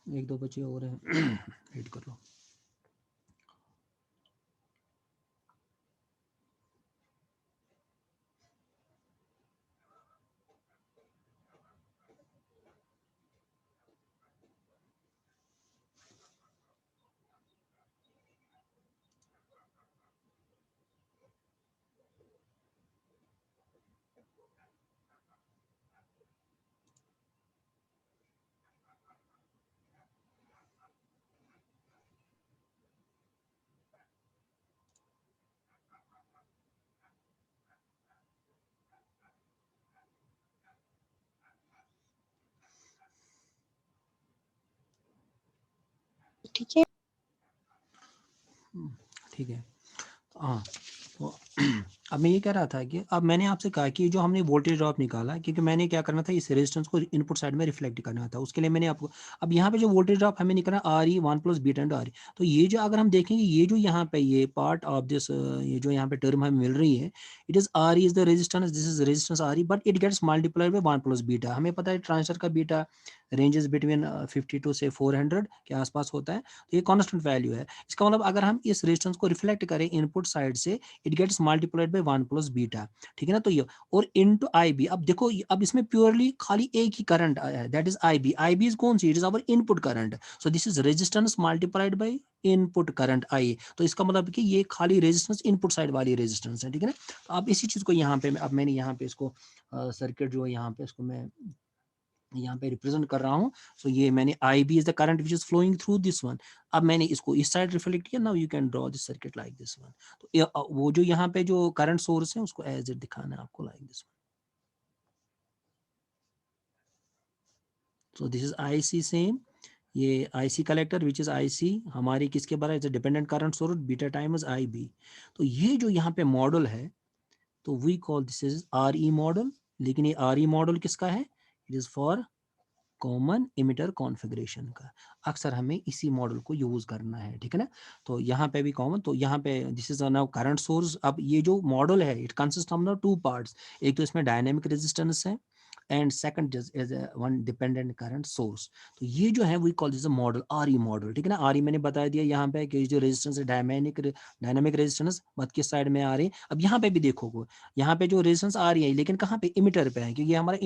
एक दो बच्चे और हैं वेट कर लो। ठीक है। ठीक है। हाँ, तो अब मैं ये कह रहा था कि अब मैंने आपसे कहा कि जो हमने वोल्टेज ड्रॉप निकाला, क्योंकि मैंने क्या करना था, इस रेजिस्टेंस को इनपुट साइड में रिफ्लेक्ट करना था, उसके लिए मैंने आपको, अब यहाँ पे जो वोल्टेज ड्रॉप हमें निकलना R E one plus beta into R ई, तो ये जो अगर हम देखेंगे, ये जो यहाँ पे ये पार्ट ऑफ दिस, ये जो यहाँ पे टर्म हमें मिल रही है, it is R E is the resistance, this is resistance R E, but it gets multiplied by one plus beta. हमें पता है ट्रांजिस्टर का बीटा रेंजेस बिटवीन 52 से 400 के आसपास होता है, तो ये कॉन्स्टेंट वैल्यू है। इसका मतलब अगर हम इस रेजिस्टेंस को रिफ्लेक्ट करें इनपुट साइड से, it gets multiplied by 1 plus beta, ठीक है ना। तो ये और इनटू आई बी, अब देखो अब इसमें प्योरली खाली एक ही करंट आया है, that is I B. I B is कौन सी, it is our input current, so this is resistance multiplied by input current I. तो इसका मतलब कि ये खाली रेजिस्टेंस इनपुट साइड वाली रेजिस्टेंस है, ठीक है ना। तो अब इसी चीज को यहाँ पे अब मैंने यहाँ पे इसको सर्किट जो है यहाँ पे इसको मैं यहाँ पे रिप्रेजेंट कर रहा हूँ। सो ये मैंने I B is the current which is flowing through this one. अब मैंने इसको इस साइड रिफ्लेक्ट किया, now you can draw this circuit like this one. तो वो जो यहाँ पे जो करंट सोर्स है उसको एज इट दिखाना है आपको, like this one. So this is I C same, ये I C collector which is I सी हमारी किसके बराबर है, dependent current source, beta time is I B. तो ये जो यहाँ पे मॉडल है, तो we call this is R E model. लेकिन ये आर ई मॉडल किसका है, it is for common emitter configuration का। अक्सर हमें इसी मॉडल को यूज करना है, ठीक है ना। तो यहाँ पे भी कॉमन, तो यहाँ पे this is now current source. अब ये जो मॉडल है it consist of two parts, एक तो इसमें डायनेमिक रेजिस्टेंस है and second is one dependent current source. तो ये जो है we call this model R E model, ठीक है ना। आर ई मैंने बता दिया यहाँ पे कि जो रेजिस्टेंस है डायनेमिक रेजिस्टेंस बात किस साइड में आ रही है। अब यहाँ पे भी देखो, यहाँ पे जो रेजिस्टेंस आ रही है लेकिन कहाँ पे, इमिटर पे है, क्योंकि ये हमारा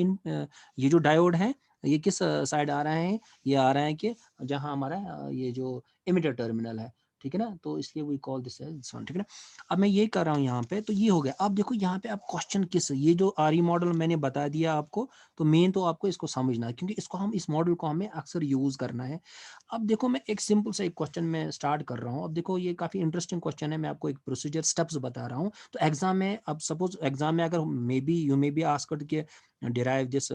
ये जो डायोड है ये किस साइड आ रहा है, ये आ रहा है कि जहां हमारा ये जो इमिटर टर्मिनल है, ठीक है ना। तो इसलिए we call this this one, ठीक है ना। अब मैं ये कर रहा हूँ यहाँ पे, तो ये हो गया। अब देखो यहाँ पे, अब क्वेश्चन किस, ये जो आर ई मॉडल मैंने बता दिया आपको, तो मेन तो आपको इसको समझना है, क्योंकि इसको हम, इस मॉडल को हमें अक्सर यूज करना है। अब देखो मैं एक सिंपल सा एक क्वेश्चन में स्टार्ट कर रहा हूँ। अब देखो ये काफी इंटरेस्टिंग क्वेश्चन है, मैं आपको एक प्रोसीजर स्टेप्स बता रहा हूँ। तो एग्जाम में, अब सपोज एग्जाम में अगर may be you may be asked कि derive this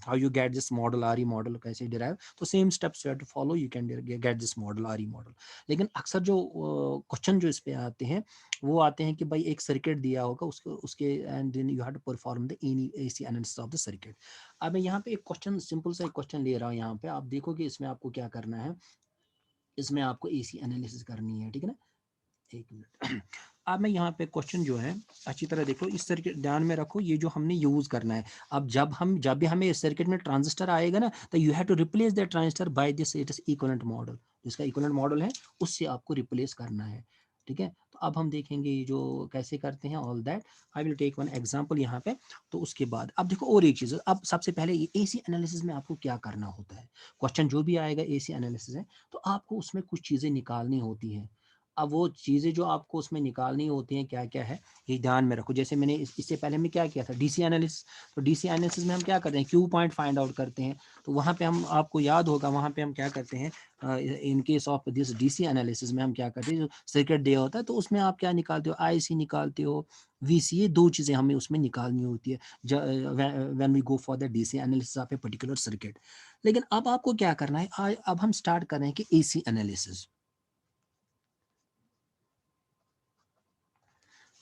how you get this model RE model कैसे derive, तो same steps you have to follow, you can get this model RE model. लेकिन अक्सर जो question जो इस पे आते हैं वो आते हैं कि भाई एक सर्किट दिया होगा उसके उसके and then you have to perform the AC analysis of the circuit. अब मैं यहाँ पे एक क्वेश्चन, सिंपल सा एक क्वेश्चन ले रहा हूँ यहाँ पे, आप देखो कि इसमें आपको क्या करना है, इसमें आपको एसी एनालिसिस करनी है, ठीक है ना। एक मिनट अब मैं यहाँ पे क्वेश्चन जो है अच्छी तरह देखो, इस सर्किट ध्यान में रखो, ये जो हमने यूज करना है। अब जब भी हमें इस सर्किट में ट्रांजिस्टर आएगा ना, तो you have to replace the transistor by this it is equivalent model, जिसका इक्विवेलेंट मॉडल है उससे आपको रिप्लेस करना है, ठीक है। तो अब हम देखेंगे ये जो कैसे करते हैं all that. I will take one example यहाँ पे। तो उसके बाद अब देखो और एक चीज, अब सबसे पहले ये एसी एनालिसिस में आपको क्या करना होता है, क्वेश्चन जो भी आएगा एसी एनालिसिस है, तो आपको उसमें कुछ चीजें निकालनी होती हैं। अब वो चीज़ें जो आपको उसमें निकालनी होती हैं क्या क्या है, ये ध्यान में रखो। जैसे मैंने इससे पहले मैं क्या किया था, डीसी एनालिसिस। तो डीसी एनालिसिस में हम क्या करते हैं, क्यू पॉइंट फाइंड आउट करते हैं। तो वहाँ पे हम, आपको याद होगा, वहाँ पे हम क्या करते हैं, in case of this DC analysis में हम क्या करते हैं, जो सर्किट दिया होता है तो उसमें आप क्या निकालते हो, आईसी निकालते हो, वीसी, ये दो चीज़ें हमें उसमें निकालनी होती है when we go for the DC analysis of a particular circuit. लेकिन अब आपको क्या करना है, अब हम स्टार्ट कर रहे हैं कि एसी एनालिसिस।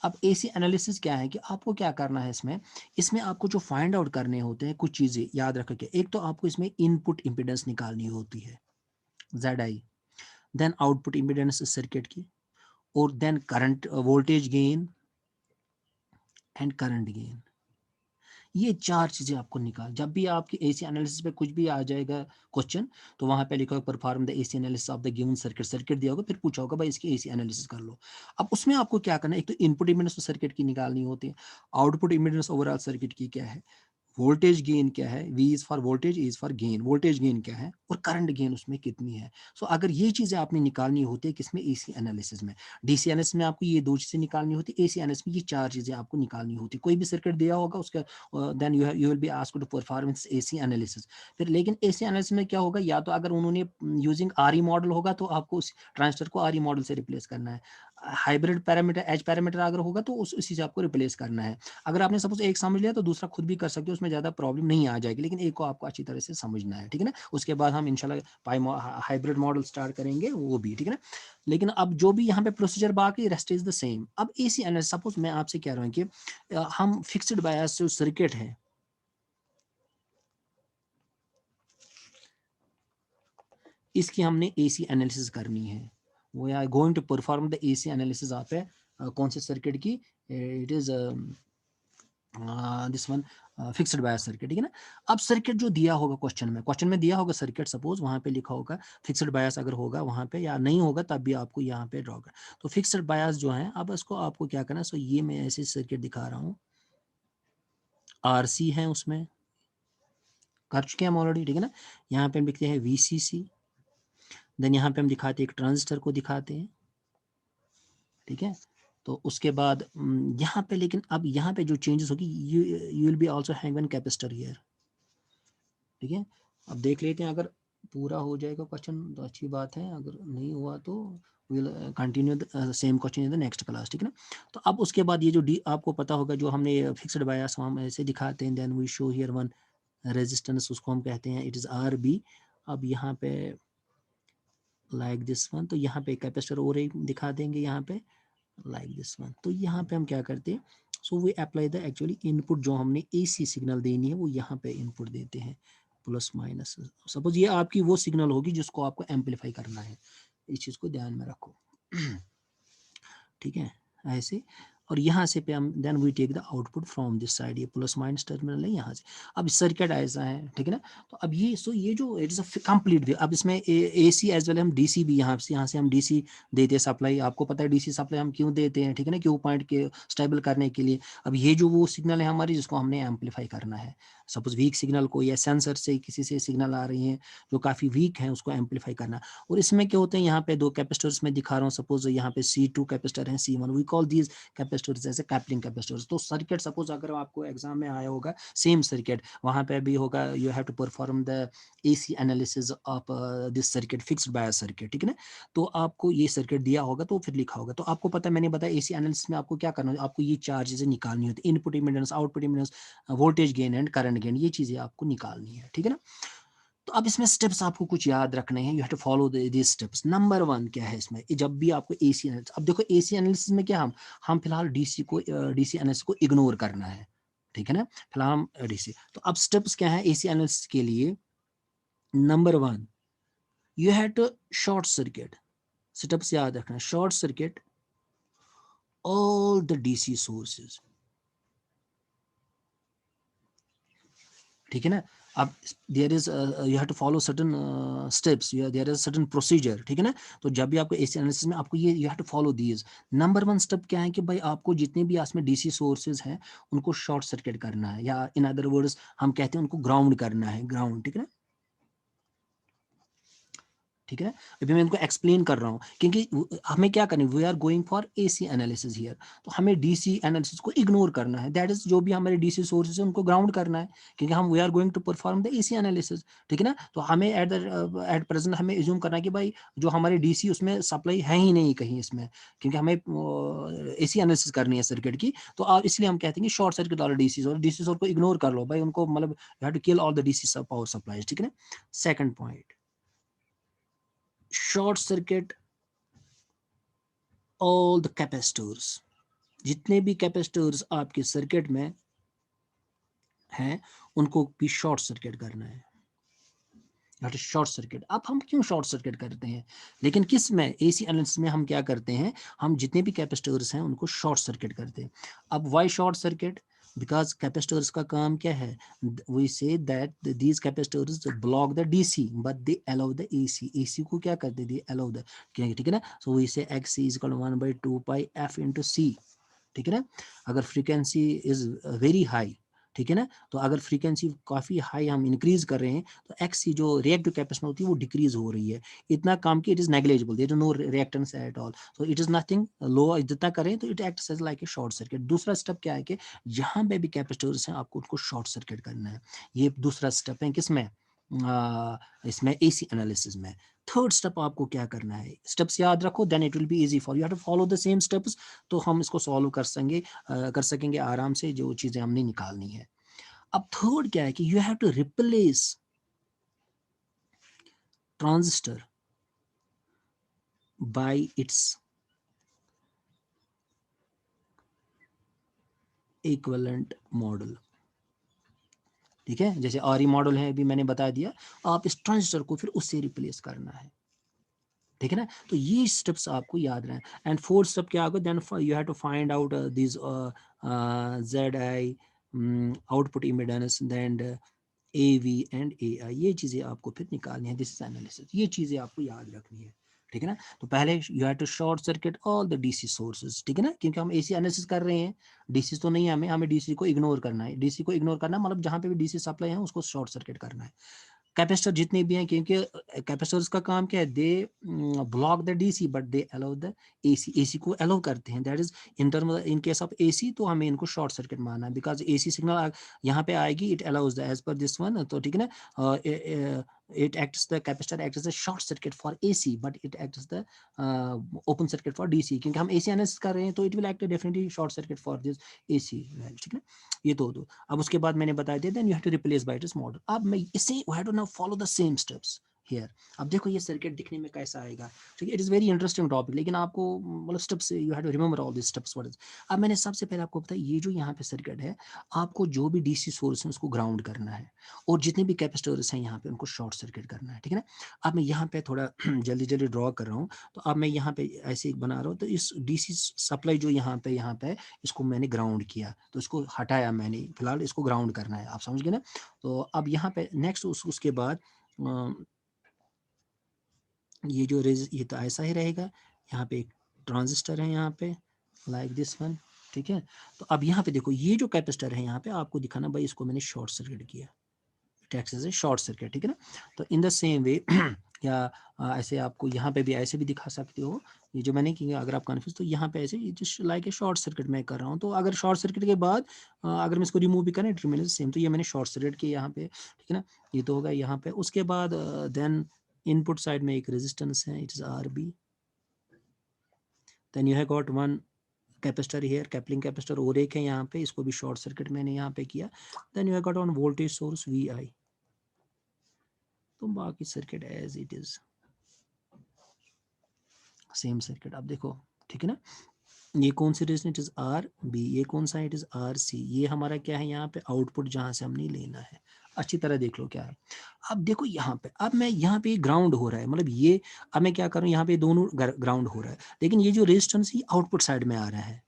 अब एसी एनालिसिस क्या है कि आपको क्या करना है इसमें, इसमें आपको जो फाइंड आउट करने होते हैं कुछ चीज़ें याद रखिए। एक तो आपको इसमें इनपुट इम्पीडेंस निकालनी होती है, Z I, then output impedance circuit की, और then current voltage gain and current gain. ये 4 चीज़ें आपको निकाल, जब भी आपकी एसी एनालिसिस पे कुछ भी आ जाएगा क्वेश्चन, तो वहाँ पे लिखा होगा perform the AC analysis of the given circuit, circuit दिया होगा, फिर पूछा होगा भाई इसकी एसी एनालिसिस कर लो। अब उसमें आपको क्या करना है, एक तो इनपुट इम्पीडेंस तो सर्किट की निकालनी होती है, आउटपुट इम्पीडेंस ओवरऑल सर्किट की क्या है, वोल्टेज गेन क्या है, V is for voltage, E is for gain, voltage gain क्या है और करंट गेन उसमें कितनी है। सो अगर ये चीजें आपने निकालनी होती है किसमें, एसी एनालिसिस में। डीसी एनालिसिस में आपको ये 2 चीजें निकालनी होती है, एसी एनालिसिस में ये 4 चीजें आपको निकालनी होती है। कोई भी सर्किट दिया होगा उसका, then you will be asked to perform AC analysis. फिर लेकिन एसी एनालिसिस में क्या होगा, या तो अगर उन्होंने यूजिंग आरई मॉडल होगा तो आपको उस ट्रांजिस्टर को आरई मॉडल से रिप्लेस करना है। हाइब्रिड पैरामीटर, एच पैरामीटर अगर होगा तो उसी से आपको रिप्लेस करना है। अगर आपने सपोज एक समझ लिया तो दूसरा खुद भी कर सकते हो, उसमें ज़्यादा प्रॉब्लम नहीं आ जाएगी, लेकिन एक को आपको अच्छी तरह से समझना है, ठीक है ना। उसके बाद हम इंशाल्लाह हाइब्रिड मॉडल स्टार्ट करेंगे वो भी, ठीक है ना। लेकिन अब जो भी यहाँ पे प्रोसीजर बाकी रेस्ट इज द सेम। अब एसी एनालिसिस, सपोज मैं आपसे कह रहा हूँ कि हम फिक्स्ड बायस जो सर्किट है, इसकी हमने एसी एनालिसिस करनी है। We are going to perform the AC analysis of a कौन से सर्किट की, it is this one fixed bias circuit, ठीक है ना। अब सर्किट जो दिया होगा क्वेश्चन में दिया होगा सर्किट, सपोज वहां पे लिखा होगा फिक्स्ड बायस, अगर होगा वहां पे या नहीं होगा तब भी आपको यहाँ पे ड्रॉ कर। तो फिक्स्ड बायस जो है, अब इसको आपको क्या करना है, सो ये मैं ऐसे सर्किट दिखा रहा हूँ, आरसी है उसमें कर चुके हैं हम ऑलरेडी, ठीक है ना। यहाँ पे हम लिखते हैं वीसीसी, देन यहाँ पे हम दिखाते हैं एक ट्रांजिस्टर को दिखाते हैं, ठीक है। तो उसके बाद यहाँ पे, लेकिन अब यहाँ पे जो चेंजेस होगी, you will be also have one capacitor here, ठीक है। अब देख लेते हैं, अगर पूरा हो जाएगा क्वेश्चन तो अच्छी बात है, अगर नहीं हुआ तो will continue same question in the next class, ठीक है ना। तो अब उसके बाद ये जो डी आपको पता होगा, जो हमने फिक्स्ड बायस हम ऐसे दिखाते हैं, then we show here one resistance, उसको हम कहते हैं इट इज आर बी। अब यहाँ पे लाइक दिस वन, तो यहाँ पे कैपेसिटर और एक दिखा देंगे यहाँ पे लाइक दिस वन। तो यहाँ पे हम क्या करते हैं, so we apply the actually input, जो हमने एसी सिग्नल देनी है वो यहाँ पे इनपुट देते हैं, प्लस माइनस। सपोज ये आपकी वो सिग्नल होगी जिसको आपको एम्पलीफाई करना है, इस चीज को ध्यान में रखो, ठीक है, ऐसे। और यहाँ से पे हम then we take the output from this side, ये प्लस माइनस टर्मिनल है यहाँ से। अब सर्किट ऐसा है, ठीक है ना। तो अब ये, सो ये जो इट इज अ कंप्लीट, अब इसमें एसी एज वेल हम डीसी भी यहाँ से हम डीसी देते हैं सप्लाई। आपको पता है डीसी सप्लाई हम क्यों देते हैं, ठीक है ना, क्यू पॉइंट के स्टेबल करने के लिए। अब ये जो वो सिग्नल है हमारी जिसको हमने एम्पलीफाई करना है, सपोज वीक सिग्नल को या सेंसर से किसी से सिग्नल आ रही है जो काफी वीक है, उसको एम्पलीफाई करना। और इसमें क्या होते हैं, यहाँ पे 2 कैपेसिटर्स में दिखा रहा हूँ, सपोज यहाँ पे C2 कैपेसिटर है, C1, we call these capacitors as a coupling capacitors. तो सर्किट सपोज अगर आपको एग्जाम में आया होगा सेम सर्किट, वहां पे भी होगा, you have to perform the AC analysis of this circuit, fixed bias circuit, ठीक है ना। तो आपको ये सर्किट दिया होगा तो फिर लिखा होगा, तो आपको पता है, मैंने बताया एसी एनालिसिस में आपको क्या करना है, आपको ये 4 चीजें निकालनी होती है, input impedance, output impedance, voltage gain and current gain, ये चीजें आपको निकालनी है, ठीक है ना। तो अब इसमें स्टेप्स आपको कुछ याद रखने हैं, you have to follow this steps. Number 1 क्या है इसमें, जब भी आपको एसी एनालिसिस, अब देखो एसी एनालिसिस में क्या, हम फिलहाल डीसी एनालिसिस को इग्नोर करना है, ठीक है ना, फिलहाल हम डीसी। तो अब स्टेप्स क्या है एसी एनालिसिस के लिए, number 1 you have to short circuit, steps याद रखना, short circuit all the DC sources, ठीक है ना। अब there is you have to follow certain steps, there is certain procedure, ठीक है ना। तो जब भी आपको एसी एनालिसिस में आपको ये you have to follow these. Number 1 step क्या है कि भाई आपको जितने भी इसमें डीसी सोर्सेज हैं उनको शॉर्ट सर्किट करना है, या इन अदर वर्ड्स हम कहते हैं उनको ग्राउंड करना है, ग्राउंड, ठीक है ना, ठीक है। अभी मैं इनको एक्सप्लेन कर रहा हूँ क्योंकि हमें क्या करना है, we are going for AC analysis here. तो हमें डीसी एनालिसिस को इग्नोर करना है, दैट इज जो भी हमारे डीसी सोर्सेज है उनको ग्राउंड करना है, क्योंकि हम we are going to perform the AC analysis, ठीक है ना। तो हमें एट प्रेजेंट हमें एज्यूम करना है कि भाई जो हमारे डीसी उसमें सप्लाई है ही नहीं कहीं इसमें, क्योंकि हमें एसी एनालिसिस करनी है सर्किट की। तो आप इसलिए हम कहते हैं कि शॉर्ट सर्किट वाले डीसी और डीसी को इग्नोर कर लो भाई, उनको मतलब you have to kill all the DC power supplies, ठीक है ना। Second point, short circuit all the capacitors, जितने भी कैपेसिटर्स आपके सर्किट में हैं उनको भी शॉर्ट सर्किट करना है, शॉर्ट सर्किट। अब हम क्यों शॉर्ट सर्किट करते हैं, लेकिन किस में, एसी एनालिसिस में हम क्या करते हैं, हम जितने भी कैपेसिटर्स हैं उनको शॉर्ट सर्किट करते हैं। अब why short circuit, because capacitors का काम क्या है, we say that these capacitors block the DC but they allow the AC, AC को क्या करते दे अलाउ द, ठीक है ना। So we say X C is equal 1/2πf into C, ठीक है ना। अगर फ्रीक्वेंसी इज वेरी हाई, ठीक है ना, तो अगर फ्रीक्वेंसी काफ़ी हाई हम इंक्रीज कर रहे हैं तो एक्स की जो रिएक्टिव कैपेसिटी होती है वो डिक्रीज हो रही है, इतना कम कि it is negligible, there is no reactance at all, so it is nothing low, जितना करें तो it acts as like a short circuit. दूसरा स्टेप क्या है कि जहाँ पे भी कैपेसिटर्स हैं आपको उनको शॉर्ट सर्किट करना है, ये दूसरा स्टेप है किसमें, इसमें एसी एनालिसिस में। थर्ड स्टेप आपको क्या करना है, स्टेप्स याद रखो, then it will be easy for you, have to follow the same steps, तो हम इसको सॉल्व कर सकेंगे आराम से, जो चीज़ें हमने निकालनी है। अब थर्ड क्या है कि you have to replace transistor by its equivalent model, ठीक है, जैसे आरई मॉडल है अभी मैंने बता दिया, आप इस ट्रांजिस्टर को फिर उससे रिप्लेस करना है, ठीक है ना। तो ये स्टेप्स आपको याद रहे। एंड फोर्थ स्टेप क्या होगा, then you have to find out this Z I output impedance, then A V and A I, ये चीज़ें आपको फिर निकालनी है, दिस इज एनालिसिस, ये चीज़ें आपको याद रखनी है, ठीक है ना। तो पहले you have to short circuit all the DC sources, ठीक है ना, क्योंकि हम एसी एनालिसिस कर रहे हैं, डीसी तो नहीं, हमें डीसी को इग्नोर करना है, डीसी को इग्नोर करना मतलब जहाँ पे भी डीसी सप्लाई है उसको शॉर्ट सर्किट करना है। कैपेसिटर जितने भी हैं, क्योंकि कैपेसिटर्स का काम क्या है, they block the DC but they allow the AC, AC को अलाउ करते हैं, that is in term in case of AC तो हमें इनको शॉर्ट सर्किट मानना है, बिकॉज एसी सिग्नल यहाँ पे आएगी, it allows the as per this one, तो ठीक है ना, it acts the capacitor acts as a short circuit for AC but it acts as the open circuit for DC, क्योंकि हम AC एनालिसिस कर रहे हैं तो it will act definitely short circuit for this AC value, ठीक है ना। ये तो दो, अब उसके बाद मैंने बता दिया, then you have to replace by this model। अब मैं इसे you have to now follow the same steps here। अब देखो ये सर्किट दिखने में कैसा आएगा, ठीक है, it is very interesting topic, लेकिन आपको मतलब steps you have to remember all this steps what is. अब मैंने सबसे पहले आपको बताया, ये जो यहाँ पे सर्किट है, आपको जो भी डीसी सोर्स है उसको ग्राउंड करना है, और जितने भी कैपेसिटर्स हैं यहाँ पे उनको शॉर्ट सर्किट करना है, ठीक है ना। अब मैं यहाँ पे थोड़ा जल्दी जल्दी ड्रॉ कर रहा हूँ, तो अब मैं यहाँ पे ऐसे एक बना रहा हूँ, तो इस डीसी सप्लाई जो यहाँ पे इसको मैंने ग्राउंड किया, तो इसको हटाया मैंने, फिलहाल इसको ग्राउंड करना है, आप समझ गए ना। तो अब यहाँ पे नेक्स्ट उसके बाद ये जो ये तो ऐसा ही रहेगा, यहाँ पे एक ट्रांजिस्टर है यहाँ पे लाइक दिस वन, ठीक है। तो अब यहाँ पे देखो ये जो कैपेसिटर है यहाँ पे आपको दिखाना, भाई इसको मैंने शॉर्ट सर्किट किया, टैक्सेस है शॉर्ट सर्किट, ठीक है ना। तो इन द सेम वे या ऐसे आपको यहाँ पे भी ऐसे भी दिखा सकते हो, ये जो मैंने किया, अगर आप कन्फ्यूज तो यहाँ पे ऐसे just like a short circuit मैं कर रहा हूँ, तो अगर शॉर्ट सर्किट के बाद अगर मैं इसको रिमूव भी करें इट रिमेन्स सेम, तो ये मैंने शॉर्ट सर्किट किया यहाँ पे, ठीक है ना। ये तो होगा यहाँ पे, उसके बाद देन इनपुट साइड में एक रेजिस्टेंस है, it is R B, then you have got one capacitor here, coupling capacitor और एक है यहाँ पे, इसको भी शॉर्ट सर्किट मैंने यहाँ पे किया, then you have got one voltage source V I, तो बाकी circuit as it is same circuit. अब देखो, ठीक है ना, ये कौन सी resistance, it is R B, ये कौन सा, इट इज आर सी, ये हमारा क्या है यहाँ पे आउटपुट जहां से हमने लेना है, अच्छी तरह देख लो क्या है। अब देखो यहाँ पे, अब मैं यहाँ पे ग्राउंड हो रहा है, मतलब ये, अब मैं क्या करूँ, यहाँ पे दोनों ग्राउंड हो रहा है, लेकिन ये जो रेजिस्टेंस ये आउटपुट साइड में आ रहा है,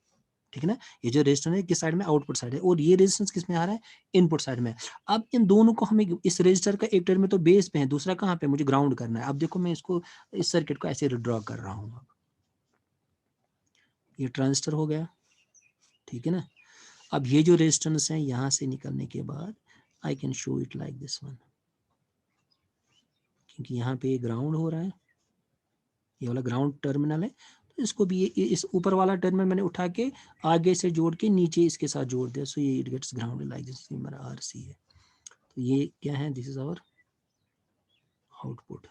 ठीक है ना, ये जो रेजिस्टेंस है किस साइड में, आउटपुट साइड है, और ये रेजिस्टेंस किस में आ रहा है, इनपुट साइड में। अब इन दोनों को हमें, इस रेजिस्टर का एक टर्मिनल तो बेस पे है, दूसरा कहाँ पे, मुझे ग्राउंड करना है। अब देखो मैं इसको, इस सर्किट को ऐसे ड्रॉ कर रहा हूँ, अब ये ट्रांजिस्टर हो गया, ठीक है ना। अब ये जो रेजिस्टेंस है यहाँ से निकलने के बाद I can show it like this one, क्योंकि यहाँ पे ग्राउंड हो रहा है, ये वाला ग्राउंड टर्मिनल है, तो इसको भी ये इस ऊपर वाला टर्मिनल मैंने उठा के आगे से जोड़ के नीचे इसके साथ जोड़ दिया, सो ये it gets grounded like this, हमारा आर सी है, तो ये क्या है, दिस इज आवर आउटपुट,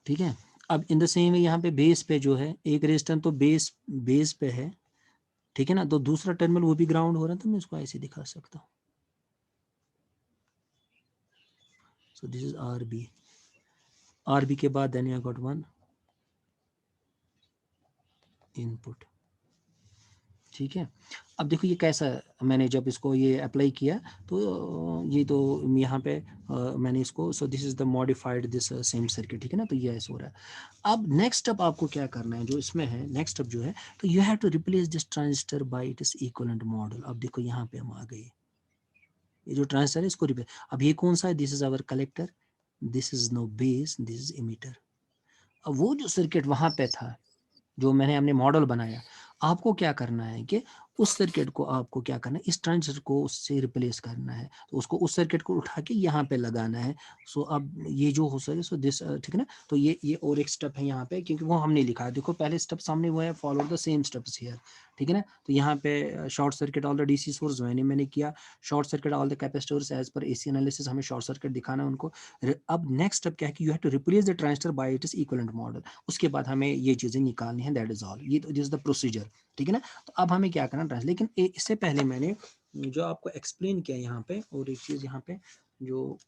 ठीक है। अब इन द सेम वे यहाँ पे बेस पे जो है एक रेजिस्टेंस तो बेस पे है, ठीक है ना, तो दूसरा टर्मिनल वो भी ग्राउंड हो रहा है, तो मैं इसको ऐसे दिखा सकता हूँ, so this is R B, R B के बाद then you got one input, ठीक है। अब देखो ये कैसा, मैंने जब इसको ये अप्लाई किया तो ये तो यहाँ पे मैंने इसको, सो this is the modified this same circuit, ठीक है ना। तो ये ऐसा हो रहा है। अब नेक्स्ट स्टेप आपको क्या करना है, जो इसमें है नेक्स्ट स्टेप जो है, तो you have to replace this transistor by its equivalent model. अब देखो यहाँ पे हम आ गए, ये जो ट्रांजिस्टर है इसको रिप्लेस। अब ये कौन सा है, this is our collector, this is no base, this is emitter. अब वो जो सर्किट वहां पे था, जो मैंने हमने मॉडल बनाया, आपको क्या करना है कि उस सर्किट को आपको क्या करना है, इस ट्रांजिस्टर को उससे रिप्लेस करना है। तो उसको उस सर्किट को उठा के यहाँ पे लगाना है। सो अब ये जो हो सके, सो दिस, ठीक है ना। तो ये और एक स्टेप है यहाँ पे, क्योंकि वो हमने लिखा है, देखो पहले स्टेप सामने वो है, follow the same steps here, ठीक है ना। तो यहाँ पे short circuit all the DC source मैंने किया, short circuit all the capacitors as per AC analysis, हमें शॉर्ट सर्किट दिखाना है उनको। अब नेक्स्ट स्टेप क्या है कि you have to replace the transistor by its equivalent model. उसके बाद हमें ये चीजें निकालनी है, दैट इज ऑल। ये दिस इज द प्रोसीजर, ठीक है ना। तो अब हमें क्या करना है, लेकिन इससे पहले मैंने जो आपको एक्सप्लेन किया यहाँ पे, और एक चीज यहाँ पे जो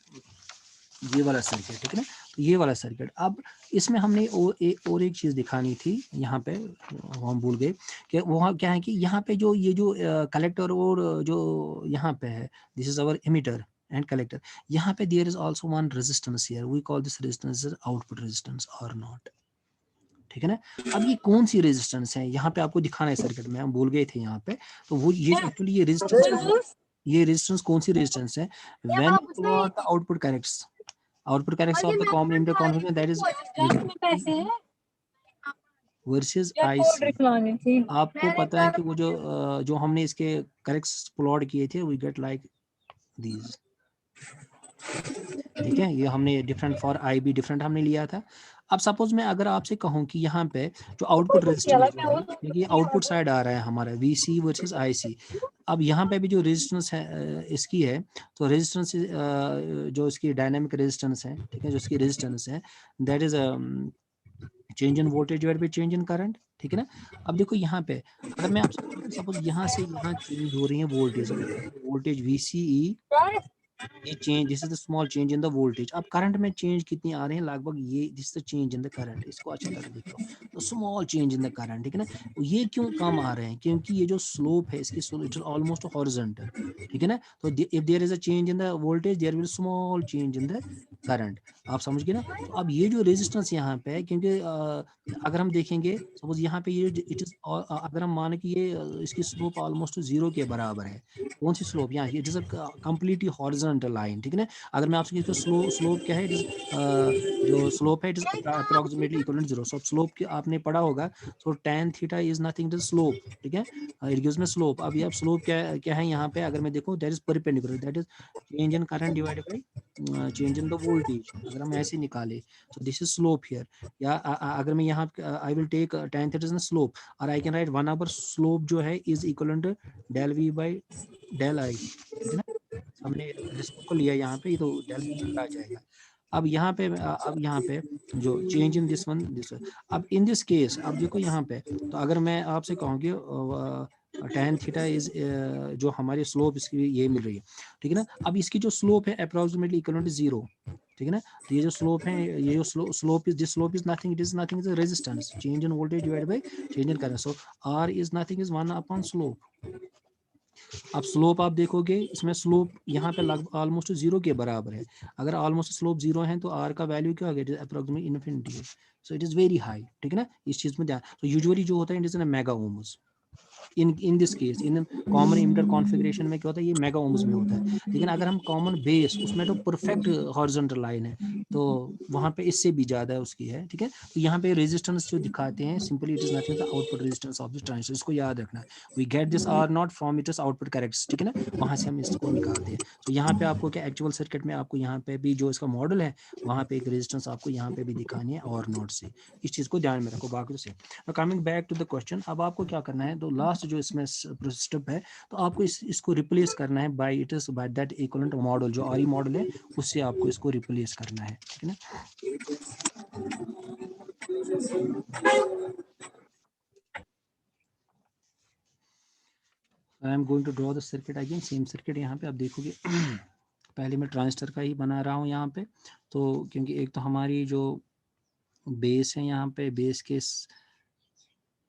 ये वाला सर्किट, ठीक है ना। तो ये वाला सर्किट, अब इसमें हमने और एक चीज दिखानी थी यहाँ पे, हम भूल गए कि वहाँ क्या है कि यहाँ पे जो ये जो कलेक्टर और जो यहाँ पे है, this is our emitter and collector, यहाँ पे there is also one resistance here, we call this resistance output resistance r naught, ठीक है ना। अब ये कौन सी रेजिस्टेंस है, यहाँ पे आपको दिखाना है सर्किट में, हम भूल गए थे यहाँ पे। तो वो ये एक्चुअली ये रेजिस्टेंस कौन सी रेजिस्टेंस है, when you plot the output corrects of the common emitter configuration, that is versus IC. आपको पता है कि वो जो हमने इसके करेक्ट्स प्लॉट किए थे, वी गेट लाइक दीज, ठीक है। ये हमने different for I be different हमने लिया था। अब सपोज मैं अगर आपसे कहूं कि यहाँ पे जो आउटपुट रेजिस्टेंस जो है, क्योंकि आउटपुट साइड आ रहा है हमारा वी सी वर्सेस आई सी, अब यहाँ पे भी जो रेजिस्टेंस है इसकी है, तो रेजिस्टेंस जो इसकी डायनामिक रेजिस्टेंस है, ठीक है, जो इसकी रेजिस्टेंस है, that is change in voltage divide by change in current, ठीक है ना। अब देखो यहाँ पे अगर मैं आपसे कहूं कि सपोज यहाँ से यहाँ चेंज हो रही है वोल्टेज, वोल्टेज वीसीई, ये change, this is the small change in the voltage. अब करंट में चेंज कितनी आ रही है, लगभग ये, this is the change in the current, इसको अच्छी तरह देखो, तो small change in the current, ठीक है ना। ये क्यों कम आ रहे हैं, क्योंकि ये जो स्लोप है इसकी, इट इज ऑलमोस्ट हॉरिजॉन्टल, ठीक है ना। तो if there is a change in the voltage, there will small change in the current, आप समझ गए ना। तो अब ये जो रेजिस्टेंस यहाँ पे है, क्योंकि अगर हम देखेंगे सपोज यहाँ पे ये इट इज, अगर हम माने कि ये इसकी स्लोप ऑलमोस्ट जीरो के बराबर है, कौन सी स्लोप यहाँ, it is a completely horizontal line, ठीक है ना। अगर मैं आपसे स्लोप क्या है, इट इज जो स्लोप है, it is approximately equal to zero. So slope की आपने पढ़ा होगा, so tan theta is nothing, it is slope, ठीक है, इट गिव्स मी स्लोप। अब ये स्लोप क्या है यहाँ पे, अगर मैं देखूं, that is perpendicular, that is change in current divided by change in the voltage, अगर हम ऐसे निकाले, so this is slope here. या अगर मैं यहाँ I will take tan theta is slope, और आई कैन राइट 1/, स्लोप जो है is equal to del v by del I, ठीक है ना। हमने रेस्पो को लिया यहाँ पे, ये तो del v आ जाएगा। अब यहाँ पे जो change in this one, this, अब इन दिस केस, अब देखो यहाँ पे, तो अगर मैं आपसे कहूँगी tan थीटा इज, जो हमारी स्लोप इसकी ये मिल रही है, ठीक है ना। अब इसकी जो स्लोप है अप्रोक्सीमेटली इक्वल टू जीरो, ठीक है ना। तो ये जो स्लोप है, ये जो slope is, this slope is nothing, it is nothing, is resistance, change in voltage divide by change in current. So R is nothing, is 1/, slope. अब स्लोप आप देखोगे, इसमें स्लोप यहाँ पे लगभग ऑलमोस्ट जीरो के बराबर है। अगर ऑलमोस्ट स्लोप जीरो है, तो आर का वैल्यू क्या होगा, इट इज अप्रोक्सीमेटली इन्फिनिटी है। सो इट इज वेरी हाई, ठीक है ना। इस चीज में ध्यान, तो यूजुअली जो होता है, it is in mega ohms. In this case, in common emitter configuration में क्या होता है, ये मेगा ओम्स में होता है। लेकिन अगर हम कॉमन बेस, उसमें तो परफेक्ट हॉरिजॉन्टल लाइन है, तो वहां पे इससे भी ज्यादा है उसकी है, ठीक है। तो यहाँ पे रेजिस्टेंस जो दिखाते हैं, simply it is nothing the output resistance of the transistor, इसको याद रखना है। We get this r naught from its output characters, ठीक है ना, वहां से हम इसको निकालते हैं। तो यहाँ पे आपको क्या, एक्चुअल सर्किट में आपको यहाँ पे भी जो इसका मॉडल है, वहां पे एक रेजिस्टेंस आपको यहाँ पे भी दिखानी है और नॉट से, इस चीज को ध्यान में रखो, बाकी तो same. Coming back to the question, अब आपको क्या करना है, तो लास्ट जो इसमें स्टेप है, तो आपको इसको रिप्लेस करना है by it is by that equivalent model, जो आरई मॉडल है, उससे आपको इसको रिप्लेस करना है, ठीक है ना। I am going to draw the circuit again, same circuit यहाँ पे आप देखोगे। पहले मैं ट्रांजिस्टर का ही बना रहा हूँ यहाँ पे, तो क्योंकि एक तो हमारी जो बेस है यहाँ पे, बेस के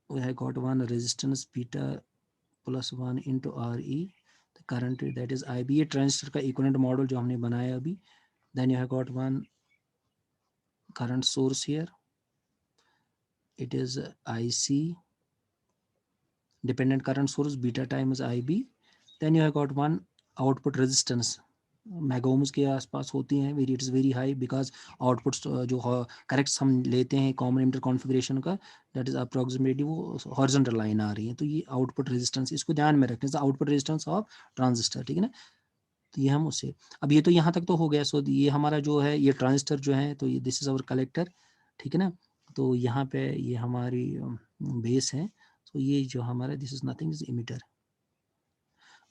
वो है got one resistance beta +1 into RE, the current that is IB, ये ट्रांजिस्टर का इक्विवेलेंट मॉडल जो हमने बनाया अभी. Then you have got one current source here, it is IC, dependent current source, beta times IB. Then you have got one output resistance, मेगाओम्स के आसपास होती हैं, very it is very high because outputs जो correct हम लेते हैं common emitter configuration का, that is approximately वो हॉरिजॉन्टल लाइन आ रही है. तो ये आउटपुट रेजिस्टेंस, इसको ध्यान में रखने से आउटपुट रेजिस्टेंस ऑफ ट्रांजिस्टर, ठीक है ना. तो ये हम उससे, अब ये तो यहाँ तक तो हो गया. सो ये हमारा जो है ये ट्रांजिस्टर जो है, तो ये दिस इज आवर कलेक्टर, ठीक है ना. तो यहाँ पे ये हमारी बेस है. तो ये जो हमारा this is nothing is emitter.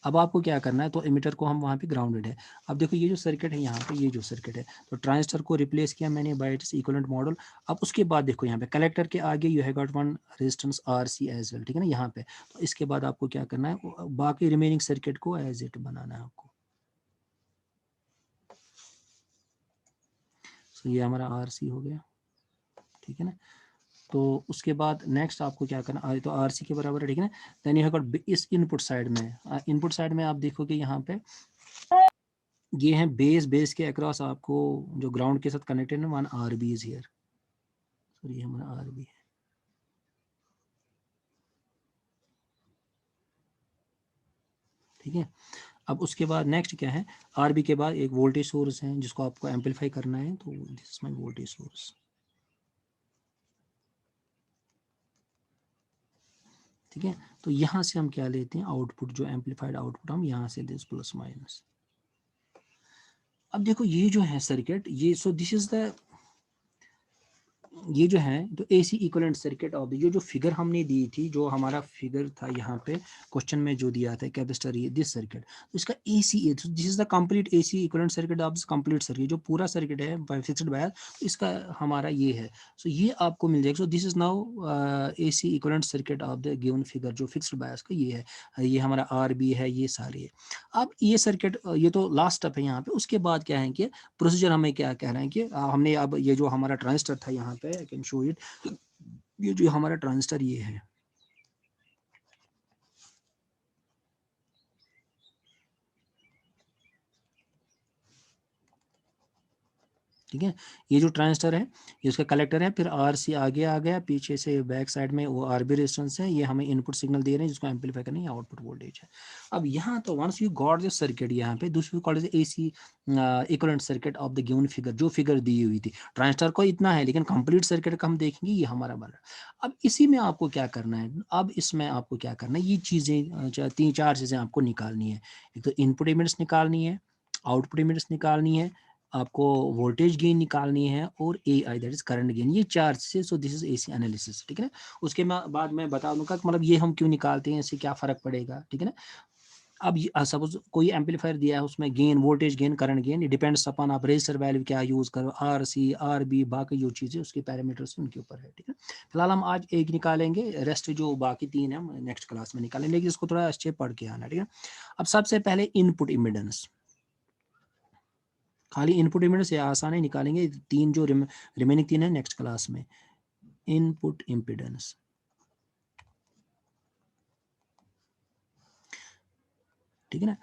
अब आपको क्या करना है, तो इमीटर को हम वहाँ पे ग्राउंडेड है. अब देखो ये जो सर्किट है यहाँ पे, ये जो सर्किट है, तो ट्रांजिस्टर को रिप्लेस किया मैंने बाय इट्स इक्विवेलेंट मॉडल. अब उसके बाद देखो यहाँ पे कलेक्टर के आगे you have got one resistance RC as well, ठीक है ना यहाँ पे. तो इसके बाद आपको क्या करना है, बाकी रिमेनिंग सर्किट को एज इट बनाना है आपको. तो ये हमारा RC हो गया, ठीक है ना. तो उसके बाद नेक्स्ट आपको क्या करना, तो RC के बराबर है, ठीक है ना. देन यू हैव गॉट इस इनपुट साइड में आप देखोगे यहाँ पे ये है बेस के अक्रॉस आपको जो ग्राउंड के साथ कनेक्टेड है, one RB is here. Sorry ये हमारा RB है, ठीक है. अब उसके बाद नेक्स्ट क्या है, RB के बाद एक वोल्टेज सोर्स है जिसको आपको एम्पलीफाई करना है. तो this is my voltage source, ठीक है. तो यहाँ से हम क्या लेते हैं, आउटपुट जो एम्पलीफाइड आउटपुट हम यहाँ से दिस प्लस माइनस. अब देखो ये जो है सर्किट, ये सो दिस इज द, ये जो है तो AC इक्विवेलेंट सर्किट ऑफ ये जो फिगर हमने दी थी, जो हमारा फिगर था यहाँ पे क्वेश्चन में जो दिया था कैपेसिटर, ये दिस सर्किट, तो इसका AC है, this is the complete AC equivalent circuit of this complete circuit, जो पूरा सर्किट है बाय फिक्स्ड बायस, तो इसका हमारा ये है. सो ये आपको मिल जाएगा. सो this is now AC equivalent circuit of the given figure, जो फिक्स्ड बायस का ये है, ये हमारा RB है, ये सारे है. अब ये सर्किट, ये तो लास्ट स्टेप है यहाँ पे. उसके बाद क्या है कि प्रोसीजर हमें क्या कह रहे हैं कि हमने अब ये जो हमारा ट्रांजिस्टर था यहाँ पे, आई कैन शो इट, ये जो हमारा ट्रांजिस्टर ये है, ठीक है. ये जो ट्रांजिस्टर है ये उसका कलेक्टर है, फिर RC आगे आ गया, पीछे से बैक साइड में वो RB रेजिस्टेंस है, ये हमें इनपुट सिग्नल दे रहे हैं जिसको एम्पलीफाई करना है, आउटपुट वोल्टेज है. अब यहाँ तो once you got this circuit, यहाँ पे दूसरी called AC equivalent circuit of the given figure, जो फिगर दी हुई थी. ट्रांजिस्टर को इतना है, लेकिन कंप्लीट सर्किट का हम देखेंगे ये हमारा बना. अब इसी में आपको क्या करना है, अब इसमें आपको क्या करना है, ये चीज़ें 3-4 चीज़ें आपको निकालनी है. एक तो इनपुट इम्पीडेंस निकालनी है, आउटपुट इम्पीडेंस निकालनी है, आपको वोल्टेज गेन निकालनी है, और AI that is current gain. ये 4 चीजें. सो दिस इज AC एनालिसिस, ठीक है ना. उसके बाद मैं बता दूंगा कि मतलब ये हम क्यों निकालते हैं, इससे क्या फर्क पड़ेगा, ठीक है ना. अब सपोज कोई एम्पलीफायर दिया है, उसमें gain, voltage gain, current gain, depends upon आप रजिस्टर वैल्यू क्या यूज करो, RC RB, बाकी जो चीजें उसके पैरामीटर्स उनके ऊपर है, ठीक है. फिलहाल हम आज एक निकालेंगे, रेस्ट जो बाकी 3 है हम नेक्स्ट क्लास में निकालेंगे, लेकिन इसको थोड़ा अच्छे पढ़ के आना, ठीक है. अब सबसे पहले इनपुट इम्पीडेंस, खाली इनपुट इम्पीडेंस ये आसान है, निकालेंगे. 3 जो रिमेनिंग 3 है नेक्स्ट क्लास में. इनपुट इम्पीडेंस, ठीक है ना.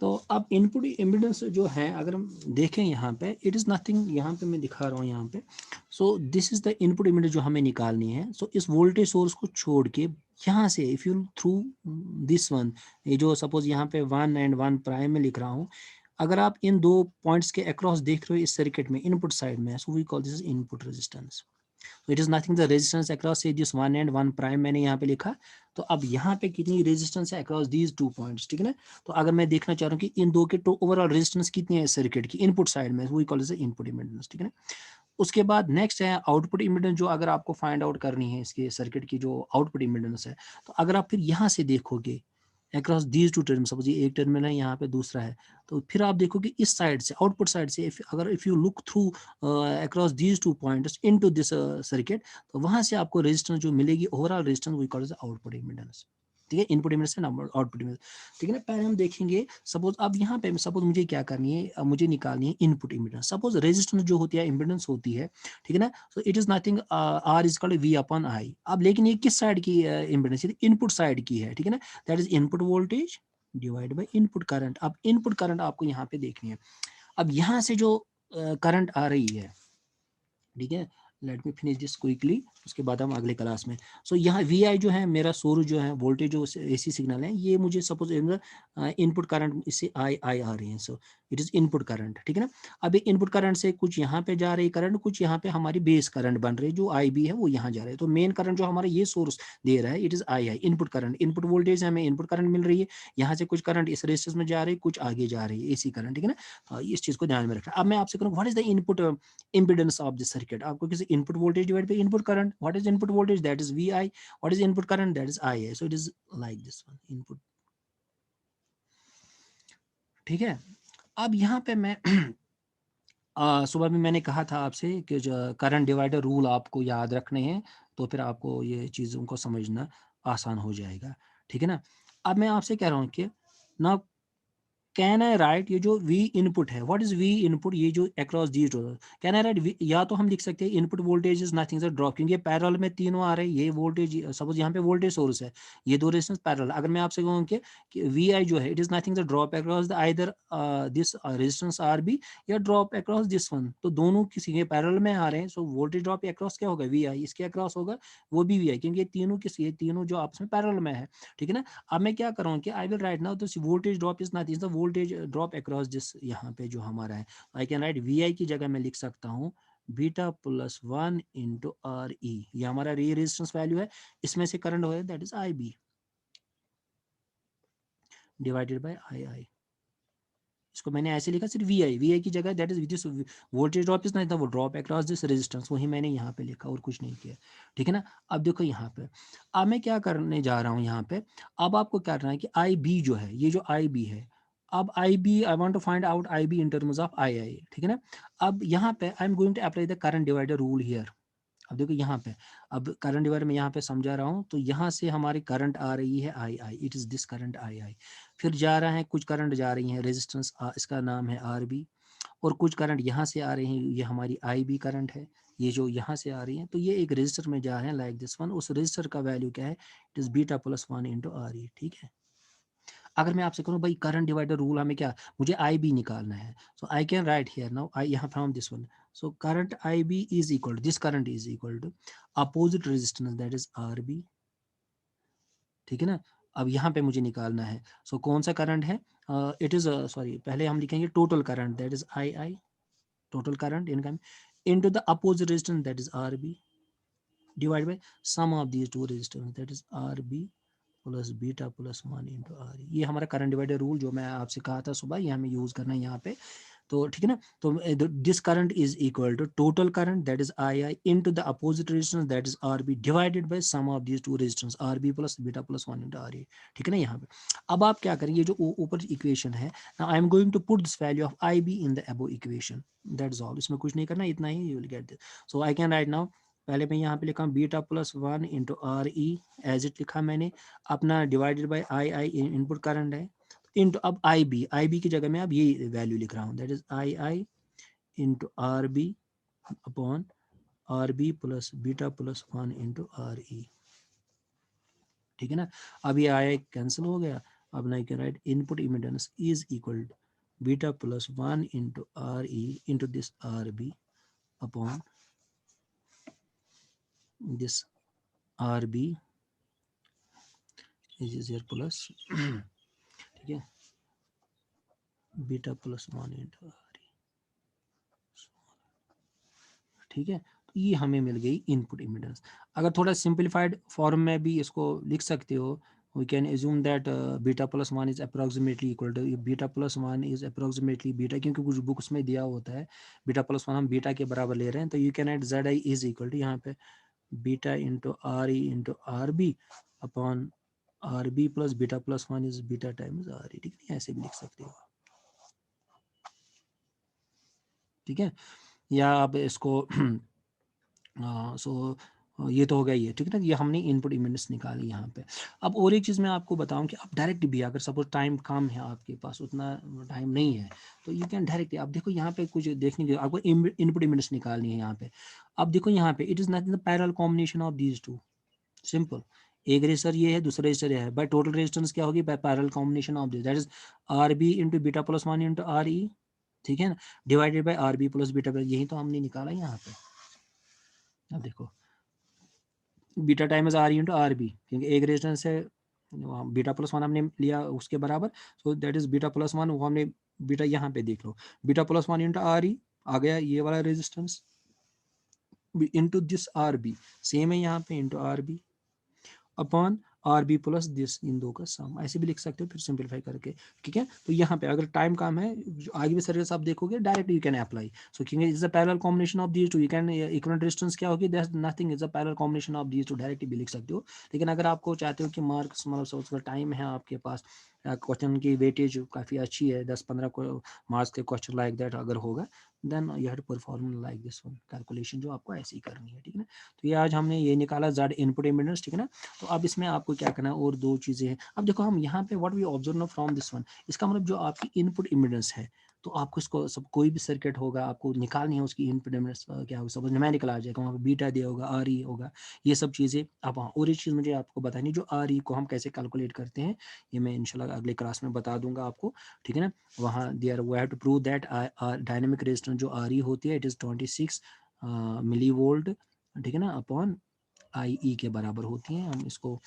तो अब इनपुट इम्पीडेंस जो है अगर हम देखें यहाँ पे, इट इज़ नथिंग, यहाँ पे मैं दिखा रहा हूँ यहाँ पे. सो this is the input impedance जो हमें निकालनी है. सो इस वोल्टेज सोर्स को छोड़ के यहाँ से if you through this one, ये जो सपोज यहाँ पे 1 and 1 प्राइम में लिख रहा हूँ, अगर आप इन 2 पॉइंट्स के अक्रॉस देख रहे हो इस सर्किट में इनपुट साइड में, so we call this input resistance. तो it is nothing the resistance across से दिस 1 and 1 प्राइम मैंने यहाँ पे लिखा. तो अब यहाँ पे कितनी रेजिस्टेंस है अक्रॉस दीज 2 पॉइंट्स, ठीक है ना. तो अगर मैं देखना चाह रहा हूँ कि इन दो के तो ओवरऑल रेजिस्टेंस कितनी है सर्किट की इनपुट साइड में, वो कॉल इनपुट इम्पीडेंस, ठीक है ना. उसके बाद नेक्स्ट है आउटपुट इम्पीडेंस, जो अगर आपको फाइंड आउट करनी है इसके सर्किट की जो आउटपुट इम्पीडेंस है. तो अगर आप फिर यहाँ से देखोगे अक्रॉस दीज 2 टर्मिनल, सपोज ये एक टर्मिनल है, यहाँ पे दूसरा है, तो फिर आप देखोगे इस साइड से आउटपुट साइड से अगर if you look through across these 2 points into this circuit, तो वहां से आपको रेजिस्टेंस जो मिलेगी overall resistance we call output impedance. ठीक है, input impedance and output impedance. ठीक है ना, पहले हम देखेंगे सपोज, अब यहाँ पे सपोज मुझे क्या करनी है, मुझे निकालनी है इनपुट इम्पीडेंस। सपोज रेजिस्टेंस जो होती है इम्पीडेंस होती है, ठीक है ना, so it is nothing R is called V upon I. अब लेकिन ये किस साइड की इम्पीडेंस, इनपुट साइड की है, ठीक है ना, that is input voltage divide by input current. अब इनपुट करंट आपको यहाँ पे देखनी है। अब यहाँ से जो करंट आ रही है, ठीक है, let me finish this quickly, उसके बाद हम अगले क्लास में। सो यहाँ वी आई जो है मेरा सोर्स जो है, वोल्टेज जो एसी सिग्नल है, ये मुझे सपोज इनपुट करंट इससे आई आई आ रही है, सो इट इज इनपुट करंट, ठीक है ना। अब इनपुट करंट से कुछ यहाँ पे जा रही करंट, कुछ यहाँ पे हमारी बेस करंट बन रही है, जो आई बी है वो यहाँ जा रहा है। तो मेन करंट जो हमारा ये सोर्स दे रहा है, it is I I input current, input voltage हमें इनपुट करंट मिल रही है, यहाँ से कुछ करंट इस रेजिस्टेंस में जा रही है, कुछ आगे जा रही है एसी करंट, ठीक है ना। इस चीज को ध्यान में रखना। अब मैं आपसे करूँ what is the input impedance of the circuit, आपको किसी input voltage divided by input current, what is input voltage, that is vi, what is input current, that is ia, so it is like this one input, ठीक है। अब यहाँ पे मैं सुबह भी मैंने कहा था आपसे कि जो करंट डिवाइडर रूल आपको याद रखने हैं, तो फिर आपको ये चीज़ों को समझना आसान हो जाएगा, ठीक है ना। अब मैं आपसे कह रहा हूँ कि ना कैन आई राइट, ये जो वी इनपुट है, व्हाट इज वी इनपुट, ये जो across the can I right, या तो हम लिख सकते हैं इनपुट वोल्टेज इज नथिंग से ड्रॉप, क्योंकि पैरेलल में तीनों आ रहे हैं, ये वोल्टेज सपोज यहाँ पे वोल्टेज सोर्स है, ये दो रेजिस्टेंस पैरेलल। अगर मैं आपसे कहूँ कि वी आई जो है इट इज नथिंग से drop across the either this resistance R B या ड्रॉप अक्रॉस दिस वन, तो दोनों किसी के पैरेलल में आ रहे हैं, सो वोल्टेज ड्रॉप अक्रॉस क्या होगा, वी आई, इसके अक्रॉस होगा वो भी वी आई, क्योंकि ये तीनों किसी, ये तीनों जो आपस में पैरेलल में है, ठीक है ना। अब मैं क्या करूँ कि I will write now this voltage drop is nothing the voltage drop across this, यहाँ पे जो हमारा है I can write V I की जगह मैं लिख सकता हूँ beta plus 1 into R E, ये हमारा रेजिस्टेंस वैल्यू है, इसमें से करंट होगा that is I B divided by I I. इसको मैंने ऐसे लिखा सिर्फ वी आई की जगह, that is this voltage drop is नहीं था, वो ड्रॉप अक्रॉस दिस रेजिस्टेंस, वही मैंने यहाँ पे लिखा और कुछ नहीं किया, ठीक है ना। अब देखो यहाँ पे, अब मैं क्या करने जा रहा हूँ यहाँ पे, अब आपको क्या करना है कि आई बी जो है, ये जो आई बी है, अब I B I want to find out I B in terms of I I, ठीक है ना। अब यहाँ पे I am going to apply the current divider rule here. अब देखो यहाँ पे, अब करंट डिवाइडर में यहाँ पे समझा रहा हूँ, तो यहाँ से हमारी करंट आ रही है I I, it is this current I I, फिर जा रहा है कुछ करंट जा रही है रेजिस्टेंस, इसका नाम है आर बी, और कुछ करंट यहाँ से आ रही हैं, ये हमारी आई बी करंट है, ये जो यहाँ से आ रही है, तो ये एक रजिस्टर में जा रहे हैं लाइक दिस वन, उस रजिस्टर का वैल्यू क्या है, it is beta plus 1 into R E, ठीक है। अगर मैं आपसे कहूँ भाई करंट डिवाइडर रूल हमें क्या, मुझे आई बी निकालना है, so I can write here now I यहाँ from this one, so current I B is equal, this current is equal to opposite resistance that is R B, ठीक है ना। अब यहाँ पे मुझे निकालना है, सो कौन सा करंट है, इट इज सॉरी, पहले हम लिखेंगे total current that is I I, total current income into the opposite resistance that is RB divided by sum of these two resistance that is RB plus beta plus 1 into R, ये हमारा current divider rule जो मैं आपसे कहा था सुबह, ये हमें यूज करना है यहाँ पे, तो ठीक है ना। तो this current is equal to total current that is I I into the opposite resistance that is R B divided by sum of these two resistance R B plus beta plus 1 into R A, ठीक है ना। यहाँ पे अब आप क्या करेंगे, जो ऊपर इक्वेशन है, now I am going to put this value of I B in the above equation, that is all, इसमें कुछ नहीं करना, इतना ही you will get this. So I can write now, पहले मैं यहाँ पे लिखा beta plus 1 into R E, as it लिखा मैंने, अपना divided by I I input current है, इंटू अब आई बी की जगह में अब ये वैल्यू लिख रहा हूँ, that is I I into R B upon R B plus beta plus 1 into R E, ठीक है ना। अब ये आई आई कैंसिल हो गया, अब ना can write input impedance is equal beta plus 1 into R E into this R B upon this R B is plus, ठीक है, beta plus 1 into R E, ठीक है। तो ये हमें मिल गई इनपुट इमिडेंस। अगर थोड़ा सिंपलीफाइड फॉर्म में भी इसको लिख सकते हो, we can assume that beta plus 1 is approximately equal to beta plus 1 is approximately beta, क्योंकि कुछ बुक्स में दिया होता है बीटा प्लस 1 हम बीटा के बराबर ले रहे हैं, तो you can at Z I is equal to यहाँ पे beta into R E into R B upon R B plus beta plus 1 is beta times R E, ठीक है, ऐसे भी लिख सकते हो, ठीक है। या आप इसको सो ये तो हो गया, ये ठीक है ना, ये हमने इनपुट इम्पीडेंस निकाली यहाँ पे। अब और एक चीज़ मैं आपको बताऊँ कि आप डायरेक्ट भी, अगर सपोज टाइम कम है आपके पास, उतना टाइम नहीं है, तो यू कैन डायरेक्ट, आप देखो यहाँ पे कुछ देखने के, आपको इनपुट इम्पीडेंस निकालनी है यहाँ पे। अब देखो यहाँ पे it is nothing the parallel combination of these to, simple. एक रेजिस्टर ये है, दूसरा रेजिस्टर ये है, बाय टोटल रेजिस्टेंस क्या होगी, by parallel combination of this, that is R B into beta plus one into R E, ठीक है ना, divided by R B plus beta plus, यही तो हमने निकाला यहाँ पे। अब देखो beta time is R into R B, क्योंकि एक रेजिस्टेंस है, बीटा प्लस वन हमने लिया उसके बराबर, so that is beta plus one, वो हमने बीटा यहाँ पे देख लो, beta plus one into R E आ गया ये वाला resistance, into this R B, same है यहाँ पे, into R B upon R B plus this, इन दो का सम, ऐसे भी लिख सकते हो फिर सिंपलीफाई करके, ठीक है। तो यहाँ पे अगर टाइम कम है, आगे भी सर्किट आप देखोगे डायरेक्ट यू कैन अप्लाई, सो क्योंकि is a parallel combination of these to, you can equivalent resistance क्या होगी, that's nothing, is a parallel combination of these to, direct भी लिख सकते हो। लेकिन अगर आपको चाहते हो कि मार्क्स मतलब टाइम है आपके पास, क्वेश्चन की वेटेज काफ़ी अच्छी है, 10-15 मार्क्स के क्वेश्चन लाइक दैट अगर होगा, then you have to perform like this one, calculation जो आपको ऐसे ही करनी है, ठीक है ना। तो ये आज हमने ये निकाला जेड इनपुट इम्पीडेंस, ठीक है ना। तो अब इसमें आपको क्या करना है, और दो चीज़ें हैं। अब देखो हम यहाँ पे what we observe from this one, इसका मतलब जो आपकी इनपुट इम्पीडेंस है, तो आपको इसको सब, कोई भी सर्किट होगा आपको निकालनी है उसकी इनपुट इम्पीडेंस क्या होगा, सपोज न्यूमेरिकल आ जाएगा, वहाँ पे बीटा दिया होगा, आर ई होगा, ये सब चीज़ें। अब हाँ, और एक चीज़ मुझे आपको बतानी, जो आर ई को हम कैसे कैलकुलेट करते हैं, ये मैं इंशाल्लाह अगले क्लास में बता दूंगा आपको, ठीक है ना। वहाँ there we have to prove that dynamic resistance जो आर ई होती है, इट इज़ 26 मिली वोल्ट, ठीक है ना, अपॉन आई ई के बराबर होती हैं। हम इसको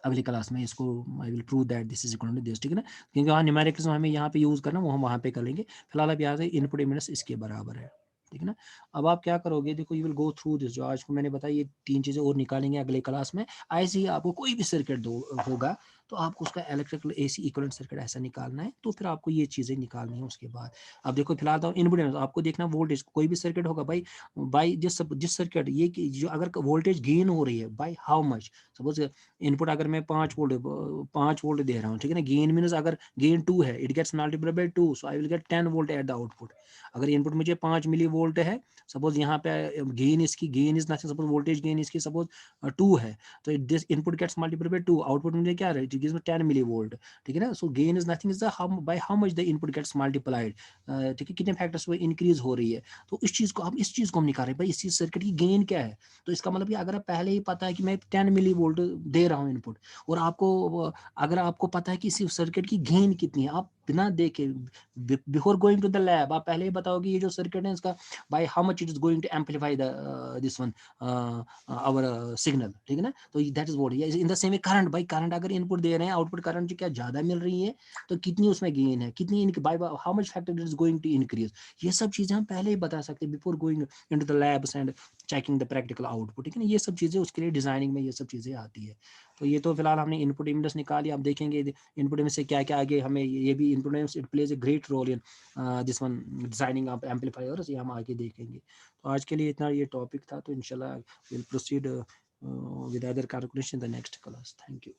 अगली क्लास में इसको I will prove that this is equal to this, ठीक है ना, क्योंकि वहाँ न्यूमेरिकल्स हमें यहाँ पे यूज़ करना, वो हम वहाँ पे कर लेंगे। फिलहाल अब यहाँ से इनपुट इम्पीडेंस इसके बराबर है, ठीक है ना। अब आप क्या करोगे, देखो you will go through this, जो आज को मैंने बताया, ये 3 चीज़ें और निकालेंगे अगले क्लास में। ऐसे ही आपको कोई भी सर्किट दो होगा, तो आपको उसका इलेक्ट्रिकल एसी इक्विवेलेंट सर्किट ऐसा निकालना है, तो फिर आपको ये चीज़ें निकालनी है उसके बाद। अब देखो फिलहाल तो इनपुट आपको देखना, वोल्टेज कोई भी सर्किट होगा भाई, बाई जिस सर्किट ये जो अगर वोल्टेज गेन हो रही है, by how much, suppose input अगर मैं 5 वोल्ट दे रहा हूँ, ठीक है ना, गेन मीनस अगर गेन 2 है, it gets multiplied by 2, so I will get 10 volt at the output. अगर इनपुट मुझे 5 मिली वोल्ट है, सपोज यहाँ पे गेन इसकी, gain is nothing, suppose voltage gain इसकी सपोज 2 है, तो this input gets multiplied by 2, output मुझे क्या है, it gives me 10 milli volt, ठीक है ना। So gain is nothing, is the by how much the input gets multiplied, ठीक है, कितने फैक्टर्स वो इंक्रीज हो रही है। तो इस चीज को हम निकाल रहे हैं भाई, इस चीज सर्किट की गेन क्या है। तो इसका मतलब कि अगर आप पहले ही पता है कि मैं 10 मिली वोल्ट दे रहा हूँ इनपुट, और आपको अगर आपको पता है कि इस सर्किट की गेन कितनी है, आप बिना देखे, before going to the lab, आप पहले ही बताओगे ये जो सर्किट है इसका by how much it is going to amplify the this one our signal, ठीक है ना। तो that is what in the same current, by current अगर इनपुट दे रहे हैं, आउटपुट करंट जो क्या ज्यादा मिल रही है, तो कितनी उसमें गेन है, कितनी by how much factor it is going to increase, ये सब चीजें हम पहले ही बता सकते हैं before going into the labs and checking the practical output, ठीक है ना। ये सब चीजें उसके लिए डिजाइनिंग में ये सब चीजें आती है। तो ये तो फिलहाल हमने इनपुट इम्पीडेंस निकाली, आप देखेंगे इनपुट इम्पीडेंस से क्या क्या आगे हमें, ये भी input impedance it plays a great role in this one designing of amplifiers, ये हम आगे देखेंगे। तो आज के लिए इतना ये टॉपिक था, तो इंशाल्लाह will proceed with other calculation the next class. Thank you.